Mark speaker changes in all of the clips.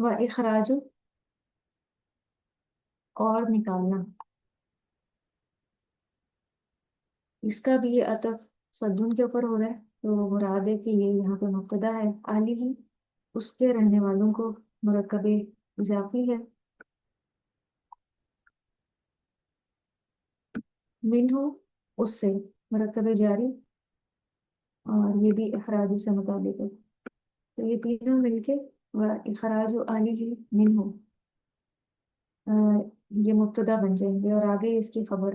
Speaker 1: و اخراج اور نکالنا، اس کا بھی عطف صدون کے اوپر ہو رہا ہے، تو مراد ہے کہ یہ یہاں پہ مبتدا ہے، عالی ہی اس کے رہنے والوں کو مرکب اضافی ہے، منہ اس سے مرکب جاری، اور یہ بھی اخراج سے متعلق ہے، تو یہ تینوں مل کے و اخراج عالی ہی منہ یہ مبتدا بن جائیں گے، اور آگے اس کی خبر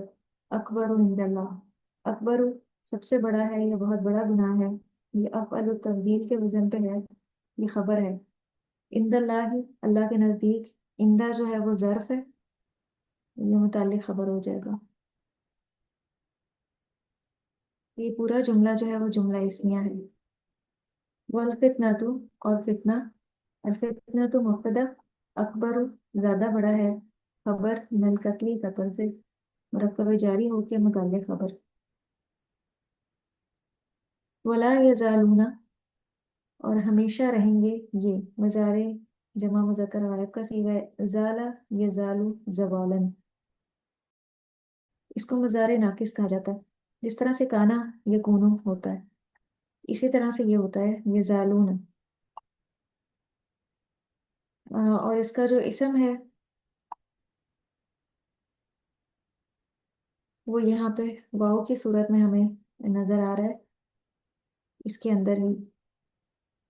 Speaker 1: اکبر عند اللہ، اکبر سب سے بڑا ہے، یہ بہت بڑا گناہ ہے، یہ افعل التفضیل کے وزن پہ ہے، یہ خبر ہے، عند اللہ اللہ کے نزدیک، عندہ جو ہے وہ ظرف ہے، یہ متعلق خبر ہو جائے گا، یہ پورا جملہ جو ہے وہ جملہ اسمیہ ہے، والفتنہ تو اور فتنہ، الفتنہ تو مبتدا، اکبر زیادہ بڑا ہے، خبر من القتل قتل سے مرکب جاری ہو کے متعلق خبر، ولا یزالون اور ہمیشہ رہیں گے، یہ مضارع جمع مذکر غائب کا صیغہ ہے، زالا یزالو زوالن، اس کو مضارع ناقص کہا جاتا ہے، جس طرح سے کانا یکونو ہوتا ہے اسی طرح سے یہ ہوتا ہے یزالون، اور اس کا جو اسم ہے وہ یہاں پہ واؤ کی صورت میں ہمیں نظر آ رہا ہے اس کے اندر ہی،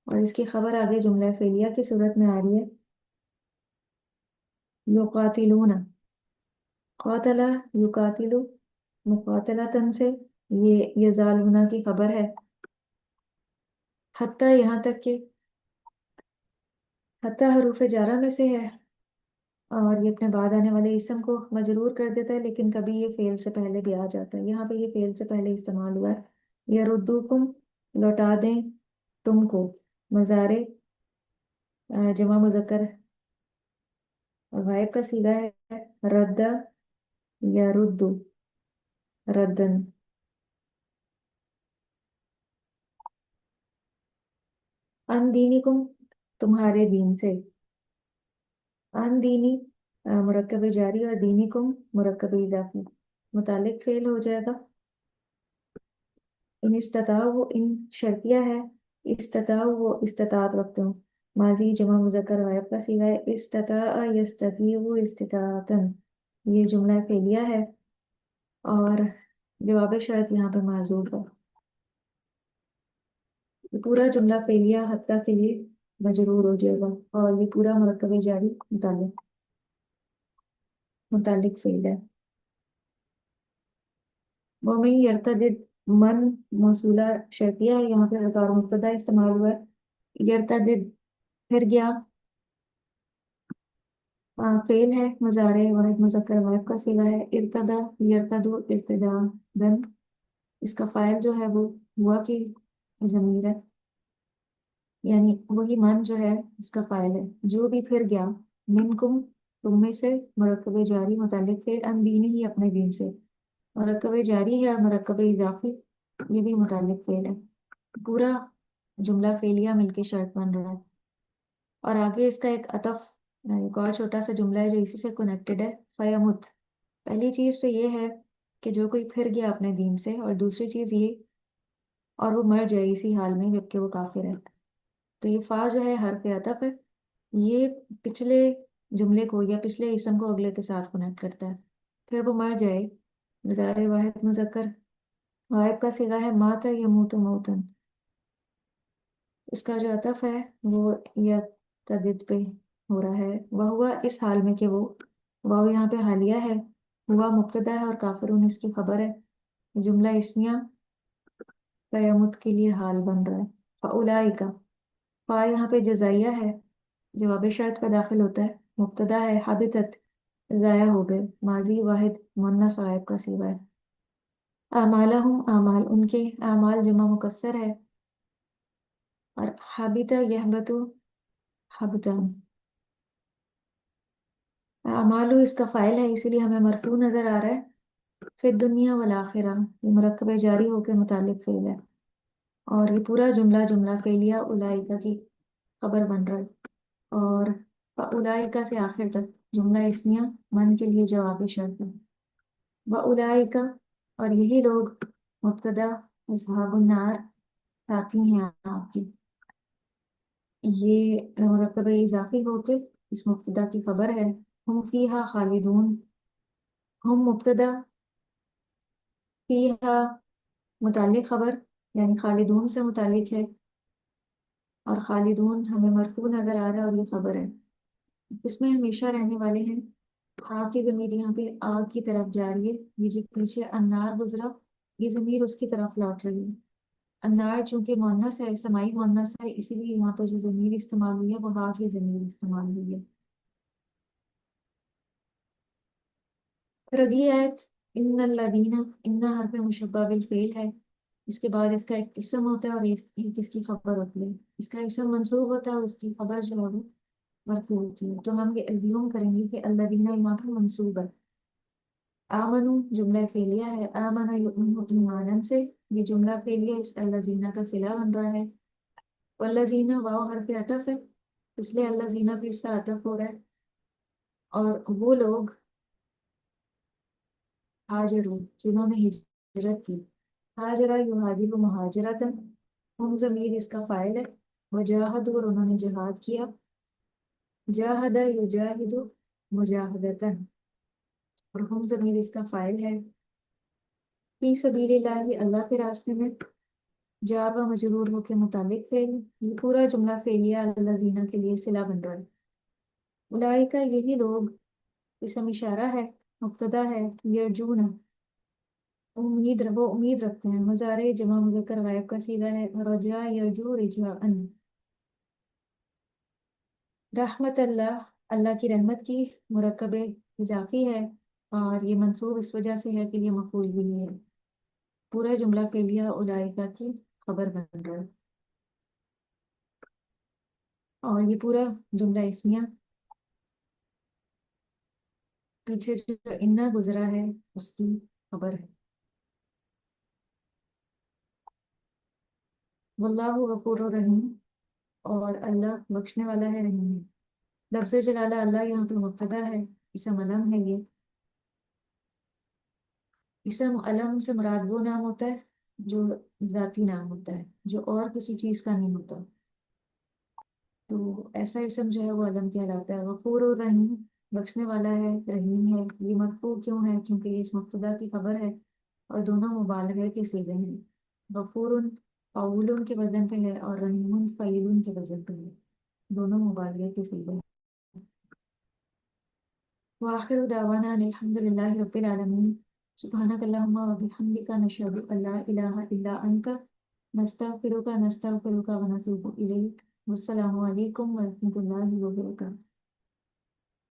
Speaker 1: اور اس کی خبر آگے جملہ فعلیہ کی صورت میں آ رہی ہے، یقاتلون، قاتل یقاتل مقاتلتن سے، یہ یزالون کی خبر ہے، حتیٰ یہاں تک کہ، حتیٰ حروف جارہ میں سے ہے، اور یہ اپنے بعد آنے والے اسم کو مجرور کر دیتا ہے، لیکن کبھی یہ فعل سے پہلے بھی آ جاتا ہے، یہاں پہ یہ فعل سے پہلے استعمال ہوا ہے، یردوکم لوٹا دیں تم کو، مضارع جمع مذکر غائب کا صیغہ ہے، ردا یردو ردن، ان دینکم تمہارے دین سے، ان دینی مرکب جاری اور دینکم مرکب اضافی، متعلق فعل ہو جائے گا، ان استطاع وہ ان شرطیہ ہے، استطاع وہ استطاعت رکھتے ہوں، ماضی جمع مذکر غائب کا صیغہ ہے، استطاع یستطیع استطاعتن، یہ جملہ فعلیہ ہے، اور جواب شرط یہاں پہ معذوف ہے، یہ پورا جملہ فعلیہ حتیٰ کے لیے مجرور ہو جائے گا، اور یہ پورا مرکب جاری متعلق فعل ہے، ومن یرتدد من موصولہ شرطیہ ہے، یہاں پہ بطور مبتدا استعمال ہوا ہے، یرتدد پھر گیا، فعل ہے مضارع واحد مذکر غائب کا صیغہ ہے، ارتدا یرتدو ارتدا دن، اس کا فاعل جو ہے وہ ہوا کی ضمیر ہے، یعنی وہی من جو ہے اس کا فاعل ہے، جو بھی پھر گیا، منکم تم میں سے، مرکب جاری متعلق فعل، ان دینی ہی اپنے دین سے، مرکب جاری ہے مرکب اضافی، یہ بھی متعلق فعل ہے، پورا جملہ فعلیہ مل کے شرط بن رہا ہے، اور آگے اس کا ایک عطف، ایک اور چھوٹا سا جملہ ہے جو اسی سے کنیکٹڈ ہے، فیمت، پہلی چیز تو یہ ہے کہ جو کوئی پھر گیا اپنے دین سے، اور دوسری چیز یہ اور وہ مر جائے اسی حال میں جبکہ وہ کافر ہے، تو یہ فا جو ہے حرف عطف ہے، یہ پچھلے جملے کو یا پچھلے اسم کو اگلے کے ساتھ کنیکٹ کرتا ہے، پھر وہ مر جائے، مضارع واحد مذکر غائب کا صیغہ ہے، مات یموت موتن، اس کا جو عطف ہے وہ یا تدید پہ ہو رہا ہے، وہ ہوا اس حال میں کہ وہ یہاں پہ حالیہ ہے، ہوا مبتدا ہے اور کافرون اس کی خبر ہے، جملہ اسمیہ قیامت کے لیے حال بن رہا ہے، فاولائک، فا یہاں پہ جزائیہ ہے، جواب شرط پہ داخل ہوتا ہے، مبتدا ہے، حبطت ضائع ہو گئے، ماضی واحد مؤنث غائب کا صیغہ ہے، اعمالہم اعمال ان کے، اعمال جمع مکسر ہے، اور حبط یحبط حبطن، اعمال اس کا فائل ہے اسی لیے ہمیں مرفوع نظر آ رہا ہے، پھر دنیا والآخرہ یہ مرکب جاری ہو کے متعلق فعل ہے، اور یہ پورا جملہ جملہ فعلیہ اولئک کی خبر بن رہا ہے، اور فاولائکا سے آخر تک جملہ اسمیہ من کے لیے جواب شرط ہے. واولائکا اور یہی لوگ مبتدا اصحاب النار ساتھی ہیں آپ کی. یہ مرکب اضافی ہو کے اس مبتدا کی خبر ہے. ہم فیہا خالدون. ہم مبتدا، فیہا متعلق خبر یعنی خالدون سے متعلق ہے، اور خالدون ہمیں مرفوع نظر آ رہا ہے اور یہ خبر ہے. اس میں ہمیشہ رہنے والے ہیں. ہاں کی ضمیر یہاں پہ آگ کی طرف جا رہی ہے. یہ جو پیچھے انار گزرا یہ ضمیر اس کی طرف لوٹ رہی ہے. انار چونکہ مؤنث ہے، سمائی مؤنث ہے، اسی لیے یہاں پر جو ضمیر استعمال ہوئی ہے وہ ہاں کی ضمیر استعمال ہوئی ہے. پھر اگلی آیت ان الذین، ان حرف مشبہ بالفعل ہے. اس کے بعد اس کا ایک اسم ہوتا ہے اور ایک اس کی خبر ہوتی ہے. اس کا اسم منصوب ہوتا ہے اور اس کی خبر جو ہے وہ مرفوع ہوتی ہے. تو ہم یہ ایزیوم کریں گے کہ الذین یہاں پر منصوب ہے. آمنو جملہ فعلیہ ہے. آمن یؤمن ایمانا سے یہ جملہ فعلیہ اس الذین کا صلہ بن رہا ہے. والذین واو حرف عطف ہے اس لیے الذین بھی اس کا عطف ہو رہا ہے. اور وہ لوگ ہاجروا جنہوں نے ہجرت کی. ہاجرہ یہاجر مہاجرتن، ہم ضمیر اس کا فاعل ہے. وجاہد اور انہوں نے جہاد کیا. جاہد یجاہد مجاہدتن، اور ہم ضمیر اس کا فاعل ہے. فی سبیل اللہ اللہ کے راستے میں. جار و مجرور ہو کے متعلق فعل. یہ پورا جملہ فعلیہ الذین کے لیے صلہ بن رہا ہے. اولئک یہی لوگ اسم اشارہ ہے، مبتدا ہے. یرجون وہ امید رکھتے ہیں. مضارع جمع مذکر غائب کا صیغہ ہے. رجا یرجو رجاءً. رحمت اللہ اللہ کی رحمت کی مرکب اضافی ہے اور یہ منصوب اس وجہ سے ہے کہ یہ مفعول بھی ہے. پورا جملہ فعلیہ اولئک کی خبر بن رہا ہے. اور یہ پورا جملہ اسمیہ پیچھے جو انا گزرا ہے اس کی خبر ہے. واللہ غفور الرحیم، اور اللہ بخشنے والا ہے، رحیم ہے. لفظ جلالہ اللہ یہاں پہ مبتدا ہے، اسم علم ہے. یہ اسم علم سے مراد وہ نام ہوتا ہے جو ذاتی نام ہوتا ہے، جو اور کسی چیز کا نہیں ہوتا. تو ایسا اسم جو ہے وہ علم کہلاتا ہے. غفور الرحیم بخشنے والا ہے، رحیم ہے. یہ مرفوع کیوں ہے؟ کیونکہ یہ اس مبتدا کی خبر ہے اور دونوں مبالغہ کے صیغے ہیں. غفور فعول کے وزن پہ ہے اور رحیم فعیل کے وزن پہ ہے. دونوں مبالغے کے صیغے ہیں. وآخر دعوانا ان الحمد للہ رب العالمین. سبحانک اللہم و بحمدک نشہد ان لا الہ الا انت نستغفرک ونتوب الیک. والسلام علیکم ورحمۃ اللہ وبرکاتہ.